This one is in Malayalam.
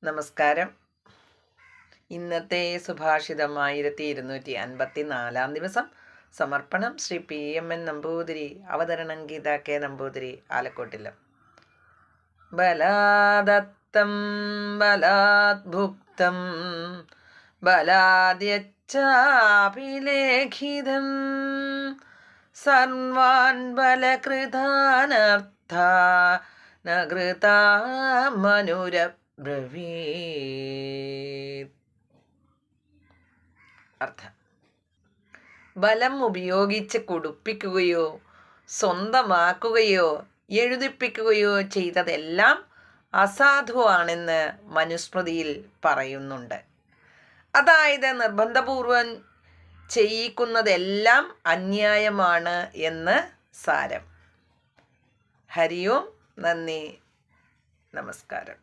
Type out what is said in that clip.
നമസ്കാരം. ഇന്നത്തെ സുഭാഷിതം 1254 ദിവസം. സമർപ്പണം ശ്രീ PMN നമ്പൂതിരി. അവതരണം ഗീത K നമ്പൂതിരി, ആലക്കോട്ടിലും. ബലാദത്തം ബലാത് ഭുക്തം ബലാദ്യച്ചാഭിലേഖിതം സർവാൻ ബലകൃതാനർത്ഥ നകൃതാ മനുരബ്രവീത്. അർത്ഥം: ബലം ഉപയോഗിച്ച് കുടിപ്പിക്കുകയോ സ്വന്തമാക്കുകയോ എഴുതിപ്പിക്കുകയോ ചെയ്തതെല്ലാം അസാധുവാണെന്ന് മനുസ്മൃതിയിൽ പറയുന്നുണ്ട്. അതായത് നിർബന്ധപൂർവം ചെയ്യിക്കുന്നതെല്ലാം അന്യായമാണ് എന്ന് സാരം. ഹരി ഓം. നന്ദി. നമസ്കാരം.